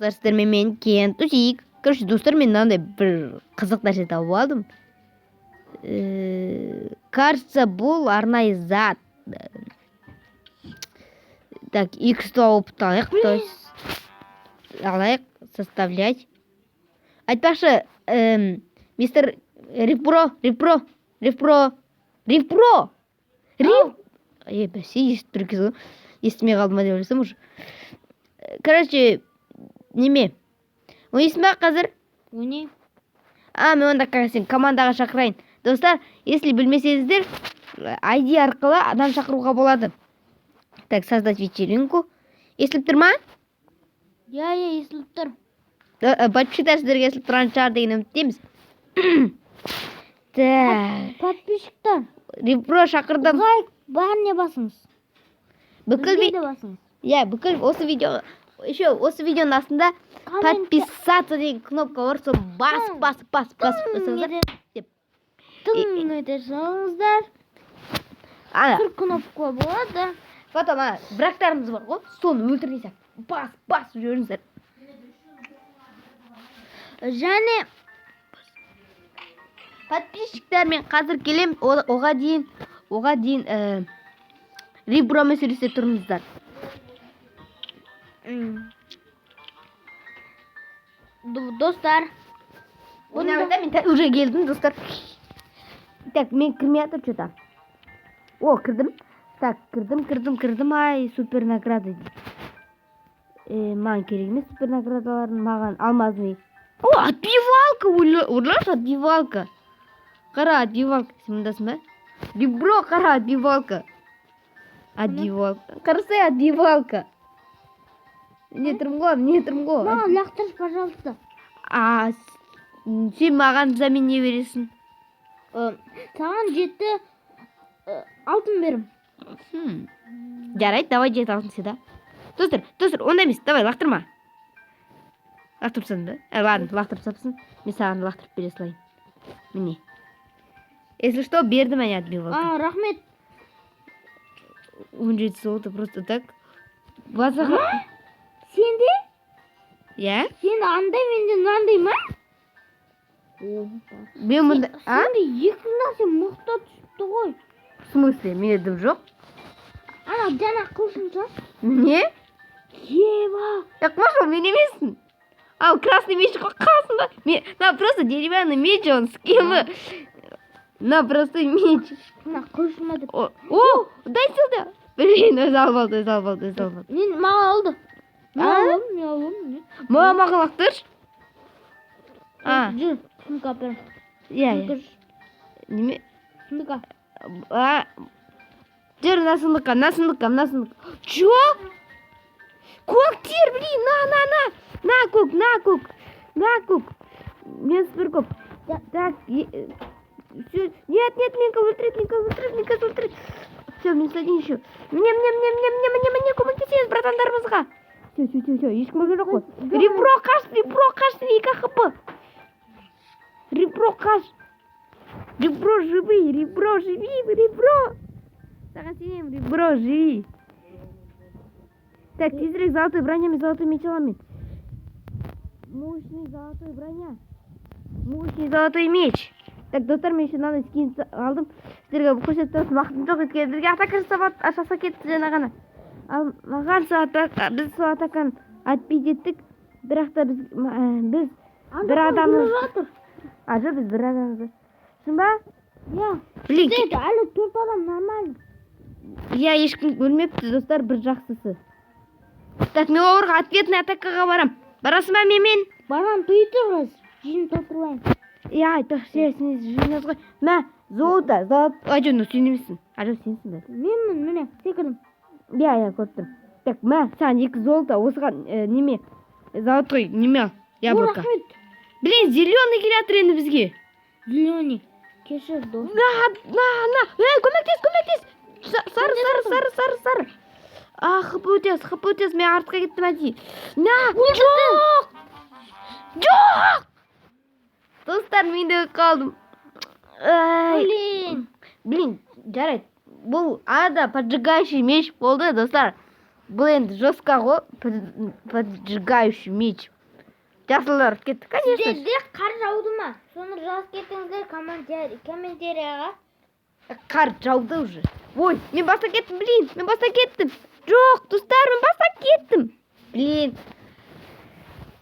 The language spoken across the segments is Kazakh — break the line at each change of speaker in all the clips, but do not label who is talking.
армысыздар, сіздермен мен Кент Усик. Короче, достар, мен мынандай бір қызық нәрсе тауып алдым. Кажется, бұл арнайы зат. Так, X тауып алайық, то есть алайық, составлять. Айтпақшы, мистер Ревпро. Бәсе, естімей қалдым ма деп ойласам уже. Короче, неме? Ойсың ба қазір?
Ойнай.
Мен онда сен командаға шақырайын. Достар, если білмесеңіздер, ID арқылы адам шақыруға болады. Так, создать вечеринку. Естіліп тұр ма?
Я, естіліп тұр.
Подписчиктер сіздерге естіліп тұрған шығар деген үміттеміз. Так.
Подписчиктер.
Ревпро шақырдым.
Лайк бәріне басыңыз.
Бүкіл
басыңыз.
бүкіл осы видео, еще осы видеоның астында подписаться деген кнопка бар, сол бас.
Тым ете салыңыздар. Бір кнопка болады.
Потом брактарымыз бар ғой, соны өлтірмейсің. Бас жүріңіздер.
Және
подписчиктер, мен қазір келем, оға дейін Ревпромен сөйлесе тұрыңыздар.
Достар,
Мен уже келдім, достар. Так, мен кірмей атыр что-то. О, кірдім. Так, кірдім. Ай, супер награда. Маған керек емес супер наградаларын, маған алмазный. О, отбивалка, ойлаш, отбивалка. Қара, отбивалка. Сен мұндасың ба? Ревпро, қара, отбивалка. Қарасай, отбивалка. Не тұрым ғой.
маған лақтыршы, пожалуйста.
Сен маған замен не бересің?
Саған 7 алтын берім.
Жарайды, давай 7 алтын седа. Достар, онда емес, давай, лақтырма. Лақтырыпсың да? Ладно, лақтырыпсың. Мен саған лақтырып бере салайын. Міне. Если что, берді мәне отбивалка.
Рахмет.
17 золото просто так. Басаға.
Сенде?
Я?
Сенде андай, менде мынандай ма?
Мен мұнда...
Сенде екі нәрсе мұқта түсіпті ғой.
В смысле? Мен едім жоқ?
Жана қылшынша.
Не?
Ева.
Қымаш, мен емессің. Красный меч қасында. На просто деревянный меч, он с кем? На просто меч.
На қылшыма деп.
О, дай сюда. Блин, өзі алып алды.
Мен маған алды. Мен алдым.
Маған лақтыршы.
Жүр, сумка апарам.
Иә. Неме?
Сумка.
Жүр, на сундыққа. Чё? Көктер, блин, на көк. Мен супер көп. Так, нет, менька өлтіреді. Все, мен сладин еще. Мне көмектесеңіз, братандарымызға. Все, ешкім өлген жоқ қой. Ревпро қаш, 2 хп. Ревпро қаш. Ревпро живи. Саған сенем, Ревпро живи. Так, тезірек золотой бронямен, золотой меч аламын. Мощный золотой меч. Так, достар, мен еще мынандай скин алдым. Сіздерге көрсетіп тұрсын, уақытым жоқ екен. Бізге атака жасаса кетті жаңа ғана. Ал маған біз сол атаканы отбить еттік. Бірақ та біз бір адамыз. Жоқ, біз бір адамыз. Шын ба?
Я.
Блин,
әлі 4 адам нормально.
Я ешкім өлмепті, достар, бір жақсысы. Так, мен оларға ответный атакаға барам. Барасың ба мен?
Барам, тұйытыңыз. Жиын толтырайын.
Айтпақ, сен жиназ ғой. Золото. Ажон, сен емессің. Ажон, сенсің бе?
Менмін, міне, секірдім.
Я көрттім. Так, саған 2 золото, осыған неме, золотой неме, яблоко. Блин, зеленый келатыр енді бізге.
Зеленый. Кешір, дос.
Көмектес. Сары. Хп өтес, мен артқа кеттім әдей. Жоқ! Достар, мен де қалдым.
Блин.
Жарайды. Бұл ада поджигающий меч болды, достар. Бұл енді жоска ғой, поджигающий меч. Жасылдар кетті, конечно.
Сіздерде қар жауды ма? Соны жазып кетіңіздер комментарияға.
Қар жауды уже. Ой, мен баста кеттім, блин, мен баста кеттім. Жоқ, достар, мен баста кеттім. Блин.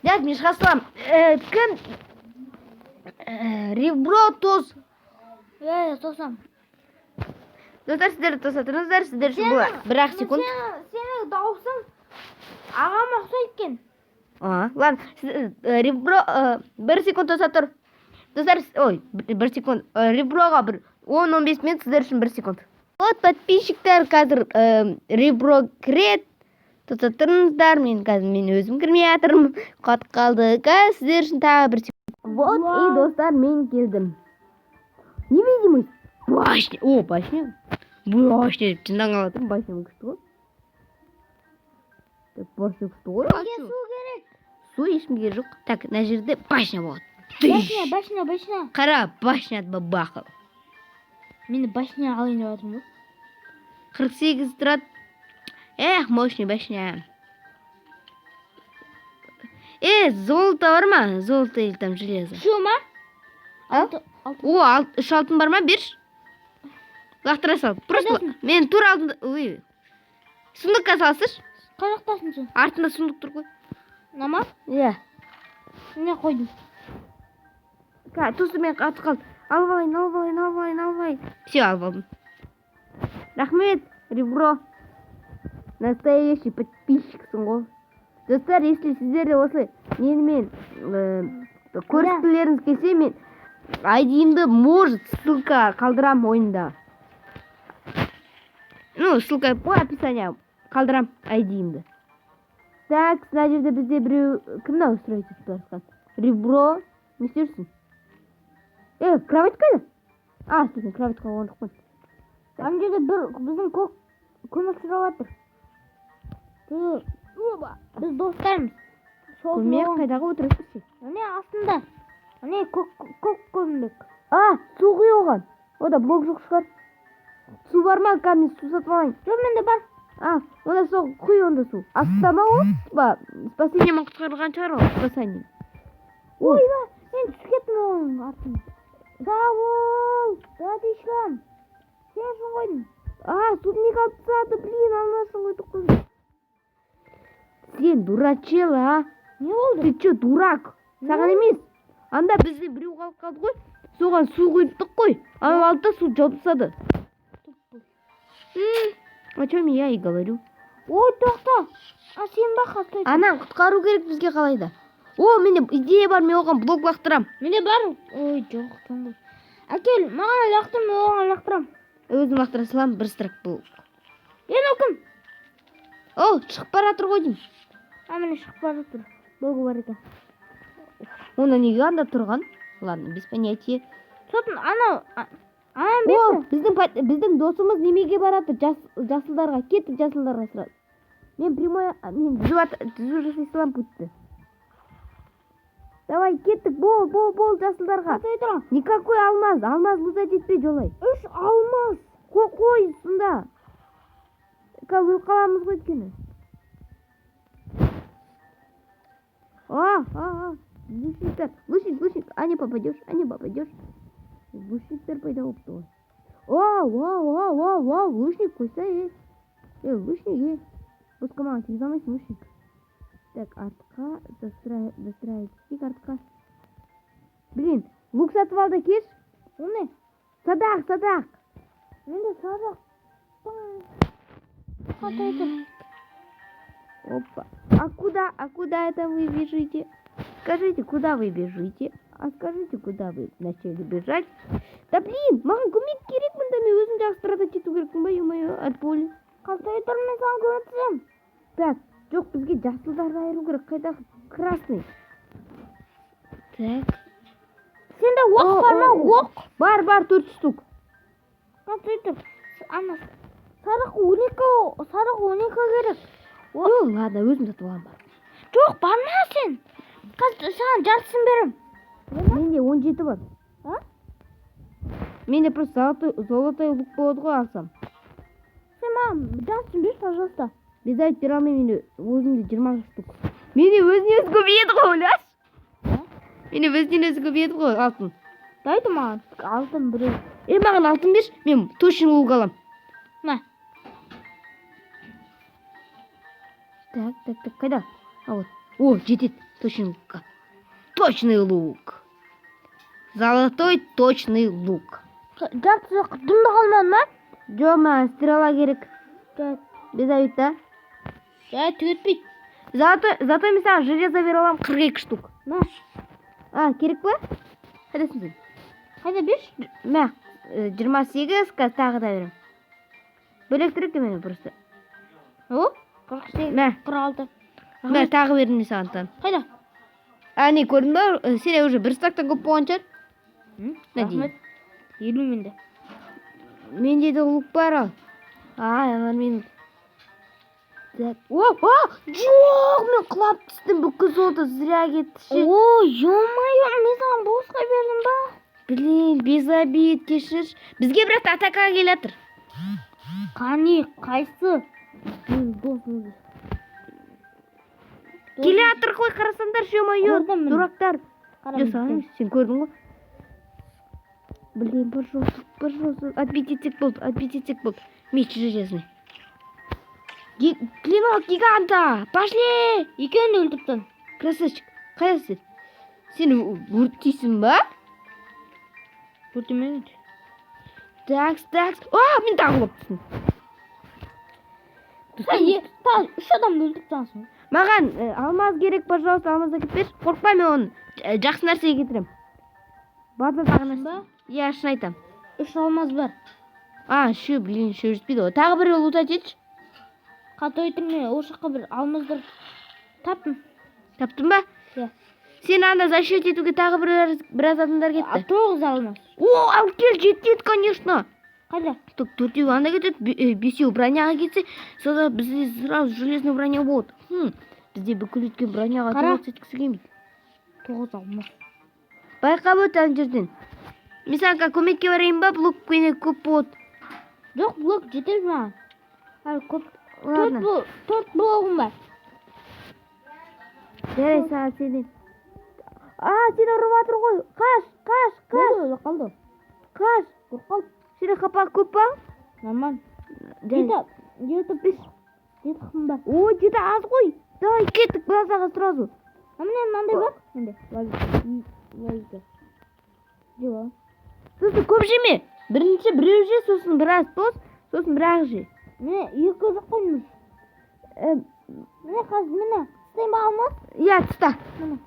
Дәт, мен шыға салам. Кім? Ребро тоз.
Тосам.
Достар, сіздер тоса тұрыңыздар, сіздер үшін бұл бір-ақ секунд.
Сені дауысың ағама ұқсайды екен.
Ладно, ребро, бір секунд тоса тұр. Достар, ой, бір секунд. Реброға бір 10-15 минут, сіздер үшін бір секунд. Вот, подписчиктер, қазір ребро кірет. Тоса тұрыңыздар, мен өзім кірмей атырмын. Қат қалды, сіздер үшін тағы бір секунд. Вот, и достар, мен келдім. Невидимость. Башня. О, башня. Башня. Чындан қалатырмын, башня күшті ғой. Так, башня күшті ғой.
Су керек.
Су ешкімге жоқ. Так, мына жерде башня болады.
Башня.
Қара, башня бабақы.
Мені башня алайын деп жатырмын ғой.
48 тұрады. Мощный башня. Золото бар ма? Золото или там железо?
Şu ма?
О, 3 алтын бар ма? Берші. Лақтыра сал. Просто мен тур алдында... Ой. Сундыққа салсыш.
Қай жақтасың сен?
Артында сундық тұр ғой.
Нама?
Иә.
Не қойдым?
Тусы мен қатып қалды. Алып алайын. Все, алып алдым. Рахмет, ребро. Настоящий подписчиксің ғой. Достар, если сіздерде осылай менімен көрістілеріңіз келсе, мен айдиімді может ссылка қалдырам ойында. Ну, ссылка по описанию қалдырам айдиімді. Так, мына жерде бізде біреу кімді устроить етіп барысқан? Ребро, не істерсің? Кровать қайда? Істейтін, кроватьқа оңдық қой.
Ана жерде біздің көмек сұрап жатыр. Біз достармыз.
Көмек қайдағы отырсыз?
Ане астында. Ане көк көмек.
Су құй оған. Ода блок жоқ шығар. Су бар ма? Мен су сатып алайын.
Жоқ, менде бар.
Онда су құй, онда су. Астында ма ол? Спасениемен құтқарылған шығар ол. Спасение.
Ойба, мен түсіп кеттім оның артына. Сау, братишкам. Сен шын қойдың.
Суды не қалып тастады, блин, алмасын қойдық қой. Сен дурачела,
Не болды?
Ты че, дурак? Саған емес. Анда бізде біреу қалып қалды ғой. Соған су құйдық қой. Ана алды да су жауып тастады. О чем я и говорю.
Ой, тоқта. Сен бақа стой.
Анан құтқару керек бізге қалайда. Менде идея бар, мен оған блок лақтырам.
Менде бар. Ой, жоқ, таңғы. Әкел, маған лақтыр, мен оған лақтырам.
Өзім лақтыра салам, бір стрік блок.
Мен оқым.
Шығып бара жатыр ғой деймін.
Міне шығып бара жатыр. Блогы бар екен.
Оны неге анда тұрған? Ладно, без понятия.
Сосын анау бесі.
Біздің досымыз немеге барады? Жасылдарға. Кеттік жасылдарға сразу. Мен түзу жасай салам путті. Давай, кеттік, бол жасылдарға. Никакой алмаз. Алмаз мұза жетпей жолай.
3 алмаз.
Қой, сонда. Өліп қаламыз ғой еткені. Лучник, не попадешь. Лучниктер пайда болыпты ғой. Лучник қойса, лучник, Босқа маған тегіз алмайсың, лучник. Так, артқа, застраивать стик артқа. Блин, лук сатып алды, кеш.
Оны?
Садақ.
Менде садақ.
Опа. А куда это вы бежите? Скажите, куда вы бежите? Скажите, куда вы начали бежать? Да блин, маған көмек керек мұнда, мен өзім жақсырата кету керекпін ба, ё-моё, от боли.
Қалтай тұр, мен саған көмектесем.
Так, жоқ, бізге жасылдарды айыру керек, қайдағы красный. Так.
Сенде оқ бар ма, оқ?
Бар, 4 штук.
Қалтай тұр. Сарық 12 керек.
Ладно, өзім сатып аламын бар.
Жоқ, барма сен. Қазір саған жартысын берем.
Менде 17 бар. Менде просто золотой лук болады ғой алсам.
Сен маған жартысын бер, пожалуйста.
Без айтып бере алмаймын, мені өзімде 20 штук. Мені өзінен өзі көбейеді ғой, ойлаш. Мені өзінен өзі көбейеді ғой, алтын.
Дайды маған алтын біреу.
Маған алтын берші, мен точный лук алам.
На.
Так, қайда? А вот. О, жетеді точный лукқа. Точный лук. Золотой точный лук.
Жарты жақ дымды қалмады ма?
Жоқ, маған стрела керек. Без айып та.
Түгетпейді.
Зато мен саған железо бере аламын 42 штук.
На.
Керек па? Қайдасың сен?
Қайда берші?
Мә, 28, қазір тағы да берем. Бөлек керек мені просто.
О, 48,
Мә,
46.
мә, тағы бердім саған.
Қайда?
Не көрдің ба? Сен уже бір стактан көп болған шығар.
Рахмет. 50 менде.
Менде де лук бар ал. Ана мен. Жоқ, мен құлап түстім, бүкіл золото зря кетті ше.
О, ё-моё, мен саған босқа бердім ба?
Блин, без обид, кешір. Бізге бірақ атака келатыр.
Қане, қайсы?
Келатыр ғой, қарасаңдар, ё-моё,
Көрдім міне.
дурактар.
Қарап
Жоқ, саған емес, сен көрдің ғой. Блин, пожалуйста, отбить отсек болды. Меч железный. Клинок гиганта, пошли!
Екеуін де өлтірттің.
Красавчик, қайдасың? Сен өрттейсің ба?
Өртемеген.
Такс. Мен тағы болып түстім.
Сен 3 адамды өлтірттіңсің.
Маған алмаз керек, пожалуйста, алмаз әкеп берші. Қорықпа, мен оны жақсы нәрсеге кетірем. База тағына
ба?
Иә, шын айтам.
3 алмаз бар.
Блин, жетпейді ғой. Тағы бір лутать етші.
Қаты өйтірме, ол жаққа бір алмаздар таптым.
Таптың ба?
Иә.
Сен анда за счет етуге тағы біраз адамдар кетті.
9 алмаз.
Алып кел, жетеді, конечно.
Қайда?
Так, 4-еу анда кетеді, 5-еу броняға кетсе, сонда бізде сразу железный броня болады. Бізде бүкіл өткен броняға толық еткісі келмейді.
9 алмаз.
Байқап өт ана жерден. Мен саған көмекке барайын ба, блок көп болады.
Жоқ, блок жетеді маған. Әлі көп.
Ладно.
4 блогым бар.
Жарай, саған сенен. Сен ұрып атыр ғой. Қаш.
Қалды.
Қаш. Сені қапақ көп па?
Нормально.
Жарай.
Жеті қым бар.
О, жеті аз ғой. Давай, кеттік базаға сразу.
Міне мынандай бар. Менде. Логика. Жоқ.
Сосын көп жеме. Бірінші біреу же, сосын біраз тос, сосын бірақ же.
Міне, 2 жоқ қоймыз. Міне қазір, міне. Істейін ба алмаз?
Иә, тұста.
Міне.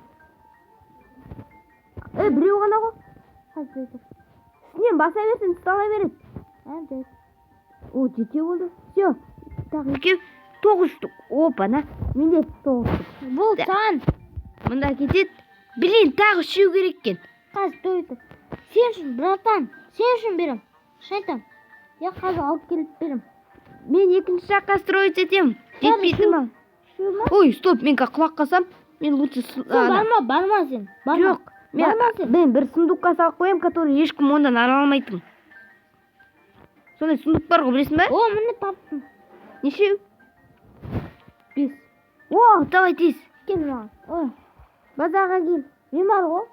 Біреу ғана ғой.
Қазір өйтір.
Үстінен баса берсін, тұстала береді.
Жет.
О, жете болды. Все. Тағы екеу 9 штук. Опа, на. Менде 9 штук.
Бұл саған.
Мұнда кетеді. Блин, тағы 3 керек екен.
Қазір өйтір. Сен үшін, братан. Сен үшін берем. Шайтан. Я қазір алып келіп берем.
Мен екінші жаққа строить етем. Жетпейді ма? Ой, стоп, мен құлақ қалсам, мен лучше...
Барма сен.
Жоқ, мен бір сундукқа салып қоям, который ешкім ондан ара алмайтын. Сондай сундук бар ғой, білесің ба?
О, міне таптым.
Нешеу? 5. О, давай тез.
Кел маған. Ой,
Базаға кел.
мен бар ғой.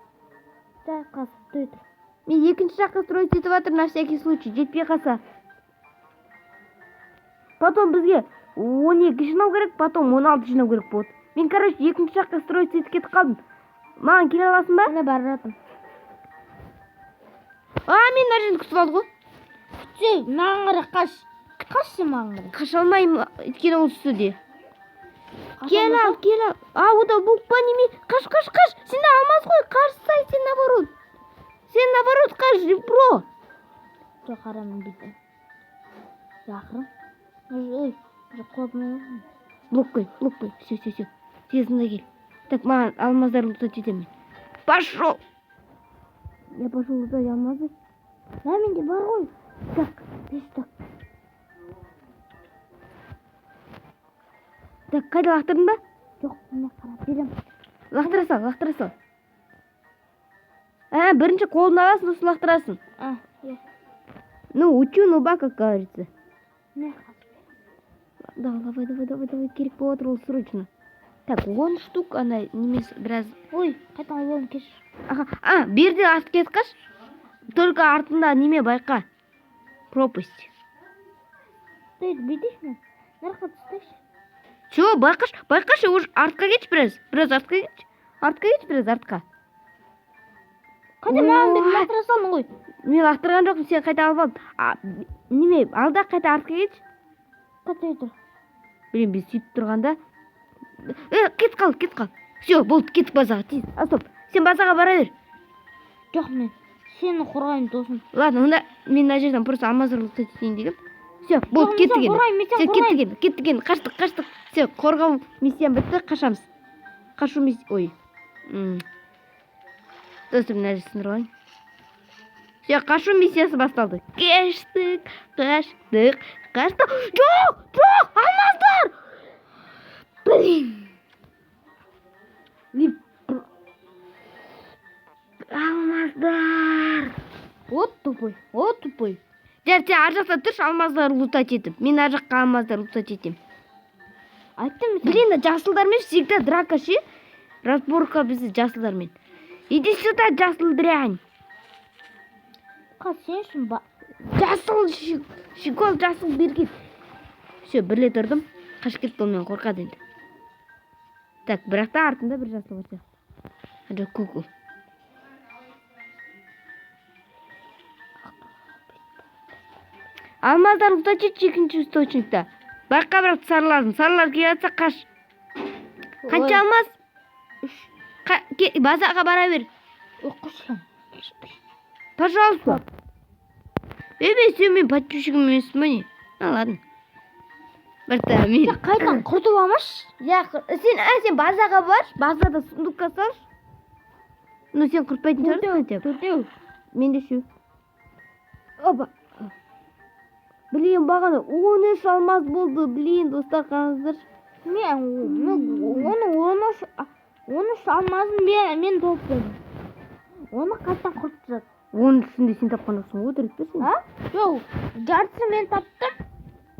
Қазір өйтір.
Мен екінші жаққа строить етіп жатыр, на всякий случай, жетпей қалса. Потом бізге 12 жинау керек, потом 16 жинау керек болады. Мен, короче, екінші жаққа строить етіп кетіп қалдым. Маған келе аласың ба?
Міне бар жатым.
Мен нар жерді күтіп алды ғой.
Күтсе, маған қарай қаш. Қашшы маған қарай.
Қаша алмаймын, өйткені ол үстіде. Кел ал. Ода бұл па неме? Қаш. Сен алмаз ғой, қарсай, сен наоборот. Қаш, бро.
Жоқ, қарамын бейді. Жақырым. Ой, қорпын.
Блок қой. Все. Тезінде кел. Так, маған алмаздар лутать етемін. Пошел. Я пошел лутать алмазы.
Менде бар ғой.
Так,
5 так.
Так, қайда лақтырдың ба?
Жоқ, міне қарап берем.
Лақтыра сал. Бірінші қолын аласың, сосын лақтырасың.
Иә.
Ну, учу, ну ба, как говорится.
Міне
Давай, керек болып отыр ол срочно. Так, 10 штук ана немес біраз.
Ой, қайтадан болдым, кешір.
Аха, берде артып кетқаш. Только артында неме байқа. Пропасть.
Дейді, бүйдейші ме? Нарқа түстейші.
Чё, байқаш, уж артқа кетші біраз. Біраз артқа кетші. Артқа кетші біраз артқа.
Қайта маған деп лақтыра салдың ғой.
Мен лақтырған жоқпын, сен қайта алып алдың. Неме, алда қайта артқа кетші.
Қайта тұр.
Блин, біз сөйтіп тұрғанда. Кет қал. Все, болды, кеттік базаға. Тез, стоп. Сен базаға бара бер.
Жоқ, мен сені қорғайын досым.
Ладно, онда мен мына жерден просто алмаздар лұқтап кетейін дегем. Все, болды, кеттік енді. Все, кеттік енді. Қаштық. Все, қорғау миссиям бітті, қашамыз. Қашу миссия. Ой. Достым, мына жерді сындырып алайын. Все, қашу миссиясы басталды. Қаштық. Жоқ, алмаздар! Блин. Алмаздар.
Вот тупой.
Жар, сен ар жақта тұршы, алмаздар лутать етіп. Мен ар жаққа алмаздар лутать етем.
Айттым,
Блин, жасылдармен всегда драка ше. Разборка бізді жасылдармен. Иди сюда, жасыл дрянь.
сен үшін
Жасыл шикол, жасыл берген. Все, бірле тұрдым. Қашып кетті, ол мен қорқады енді. Так, бірақ та артында бір жасыл бар. Аджа куку. Алмаздар лутать етші екінші источникта. Байқа бірақ сарылардың. Сарылар келе жатса қаш. Қанша алмаз? Базаға бара бер.
Оқышым.
Пожалуйста. Сен мен подписчигім емеспін не? Ладно. Бірта, мен.
Сен қайдан құртып алмаш?
Сен базаға бар. Базада сундукқа салш. Ну, сен құртпайтын шығарсың.
Төртеу.
Менде шу. Опа. Блин, бағана 13 алмаз болды. Блин, достар, қараңыздар.
Оны алмазын мен толып бердім. Оны қайттан құртып жатыр.
Оның ішінде сен тапқан жоқсың ғой, дұрыс па сен?
Жоқ, жартысын мен таптым.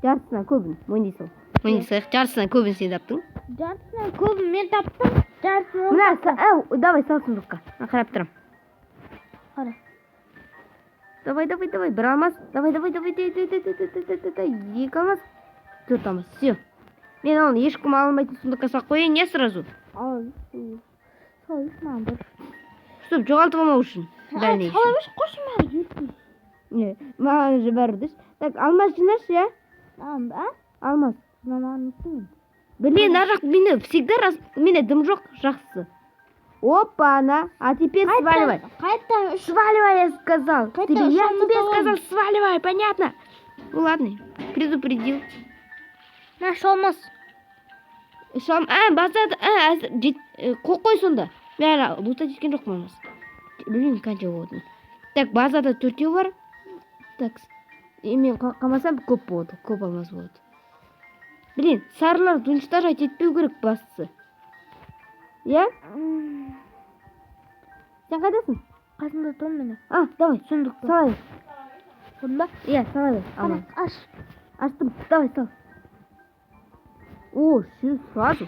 Жартысынан көбін, мойнай сал. Жартысынан көбін сен таптың.
Жартысынан көбін мен таптым. Жартысын
Мына, давай сал сундукқа. Қарап тұрам.
Қара.
Давай, бір алмаз. Давай. Екі алмаз. Төрт алмаз. Все. Мен оны ешкім алмайтын сундукқа салып қояйын, не сразу? Стоп, жоғалтып алмау үшін. Дальнейший.
Қаламыш қошыма жетпей.
Маған же бәрі дұрыс. Так, алмаз жинаш, я? Алмаз.
Маманы түсінген.
Блин, на жақ мені всегда мені дым жоқ, жақсы. Опа, она. А теперь сваливай.
Қайттан
Сваливай, я сказал. Я тебе
салам.
сказал, сваливай, понятно? Ну ладно, предупредил.
Наш olmaz.
Базада, қой сонда. Бәрі лутать еткен жоқ мамыз. Білмеймін қанша болды. Так, базада 4 бар. Так, мен қалмасам көп болды. Көп алмаз болды. Блин, сарылар уничтожать етпеу керек бастысы. Я? Сен қайдасың?
Қасында тұрмын мен.
Давай,
Сундукта.
салайын.
Бұнда?
Иә, салайын.
Қара, аш.
Аштым, давай, сал. О, все, сразу.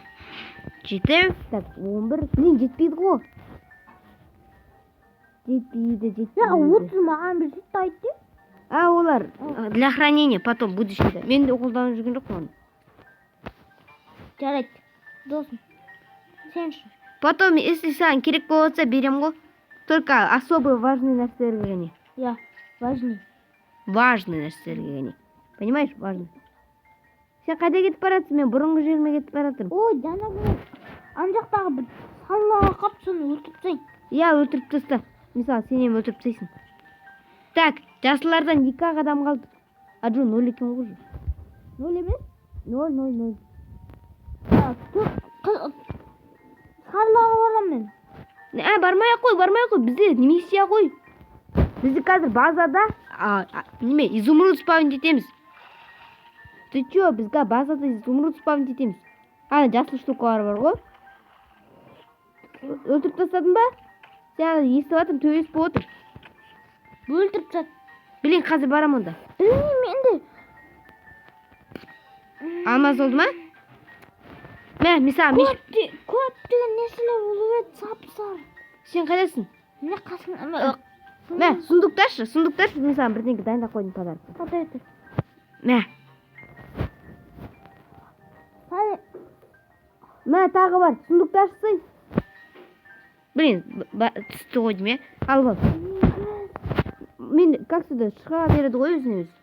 7. Так, 11. Блин, жетпейді ғой. Жетпейді.
Я 30 маған бір жетті айтты.
Олар для хранения потом будущее. Мен де қолданып жүрген жоқпын оны.
Жарайды. Досым. Сен үшін.
Потом, если саған керек болса, берем ғой. Только особо важный нәрселерге ғана.
Я, важный.
Важный нәрселерге ғана. Понимаешь, важный. Сен қайда кетіп баратсың? Мен бұрынғы жеріме кетіп баратырмын.
Ой, жаңа бір ан жақтағы бір салаға қап соны өлтіріп тастайын.
Я өлтіріп таста. Мысалы, сен ем өлтіріп тастайсың. Так, жасылардан 2 адам қалды. Аджу 0 екен ғой.
0 емес?
0.
Сарлаға барам мен.
Бармай ақ қой. Бізде миссия ғой. Бізді қазір базада, изумруд спавн етеміз. Ты чё, бізге базада изумруд спавн етеміз. Жасыл штукалар бар ғой. Өлтіріп тастадың ба? Сен естіп атым, төбес болып отыр.
Өлтіріп жат.
Блин, қазір барам онда.
Білмеймін енді.
Алмаз болды ма? Мә, мысалы,
Көптеген нәрселер болып еді, сап-сары.
сен қайдасың?
Міне қасың.
Мә, сундукташы, мен саған бірдеңе дайындап қойдым подарок.
Қандай?
Мә. Мә, тағы бар, сундукташысың. Блин, түсті қойдым, е? Алып ал. Мен, как сюда, шыға береді ғой өзіне өзі.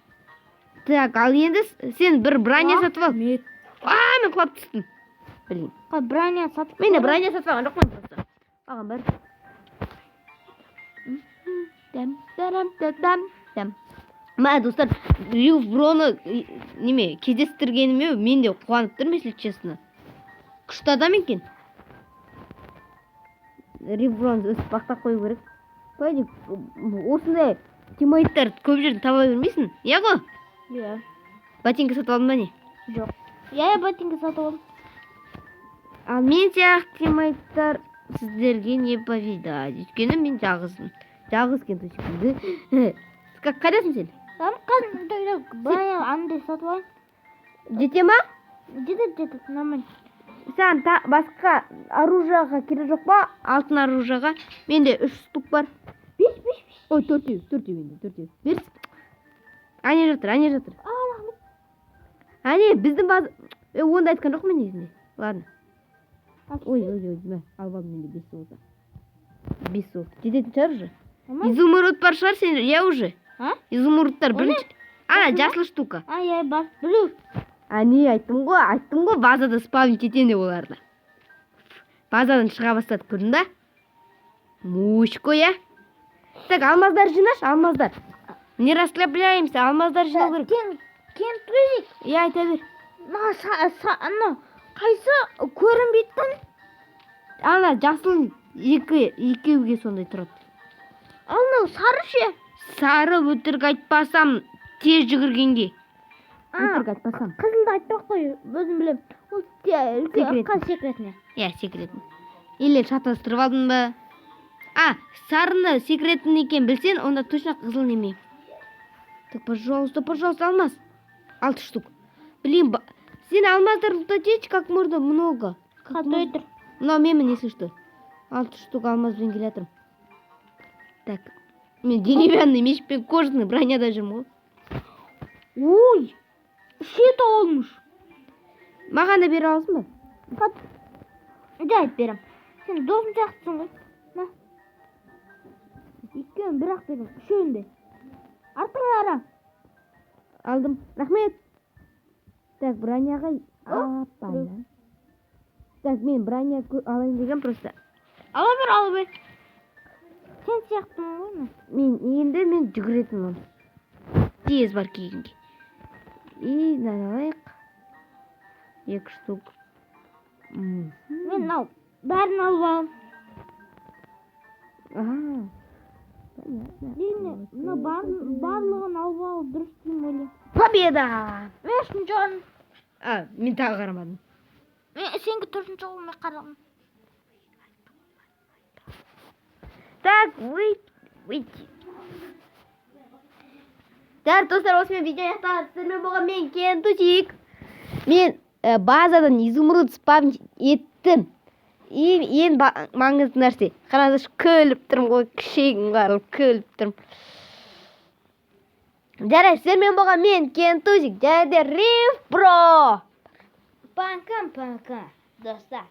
Так, ал енді сен бір броня сатып ал. Мен құлап түстім. Блин.
Броня сатып.
Мені броня сатып алған жоқпын просто. Алған бар. Мә, достар, Ривброны неме, кездестіргеніме мен де қуанып тұрмын, если честно. Күшті адам екен. Ривброны өсіп бақтап қою керек. Қойдың, осындай тимейттер көп жерден таба бермейсің. Иә ғой?
Иә.
Ботинка сатып алдың ба не?
Жоқ. Я ботинка сатып алдым.
Ал мен сияқты тимейттер сіздерге не повидать. Өйткені мен жалғызбын. Жалғыз кенточекпін. Қайдасың сен?
Қазір броня андай сатып алайын.
Жете ма?
Жетеді, нормально.
Сен басқа оружияға керек жоқ па? Алтын оружияға. Менде 3 штук бар.
5.
Ой, 4 менде. Берсін. Ане жатыр.
Рахмет.
Ане, біздің база... Онда айтқан жоқ мен негізінде. Ладно. Ой, мә, алып алдым менде 5 болса. 5 сол. Жететін шығар уже. Изумруд бар шығар сен, я уже. Изумрудтар бірінші. Жасыл штука.
Я бар. Білу.
Не, айттым ғой, базада спавнить етен де оларды. Базадан шыға бастады, көрдің да? Мушко, я. Так, алмаздар жинаш, алмаздар. Не расслабляемся, алмаздар жинау керек.
Кен тузик.
Я айта бер.
Қайсы көрінбейтін?
Ана, жасыл екеуге сондай тұрады.
Ана, сары ше?
Сары өтірік айтпасам, тез жүгіргенге. Өтірік айтпасам.
Қызылды айтпақ қой, өзім білем. Ол секретіне.
Секретін. Или шатастырып алдың ба? Сарыны секретін екен білсен, онда точно қызыл неме. Так, пожалуйста, алмаз. 6 штук. Блин, сен алмаздар лутатечь как можно много.
Қандай тұр?
Мынау менмін, если что. 6 штук алмазбен келе жатырмын. Так, мен деревянный мешпен кожаный броняда жүрмін ғой.
Ой, шет олмыш.
Маған да бере аласың ба?
Жайып берем. Сен досым сияқтысың ғой. Екеуін бір-ақ берем, үшеуін де. Артыңа
Алдым. Рахмет. Так, броняға... Аппана. Так, мен броня алайын деген просто.
Ала бер. Сен сияқтымын ғой.
Мен жүгіретінмін. Тез бар кейінге. И алайық. 2 штук.
Мен бәрін алып алым. Барлығын алып алып дұрыс деймін ойлаймын.
Победа!
Мен үшінші орын.
Мен тағы қарамадым.
Мен сенге 4-ші орынға қарағым.
Так, выйти. Так, достар, осымен видео аяқталды. Сіздермен болған мен Кентучик. Мен базадан изумруд спавн еттім. Ең маңызды нәрсе. Қараңызшы, күліп тұрмын ғой, кішегім қарылып күліп тұрмын. Жарай, сіздермен болған мен Кентучик, және де Ривбро.
Пока, достар.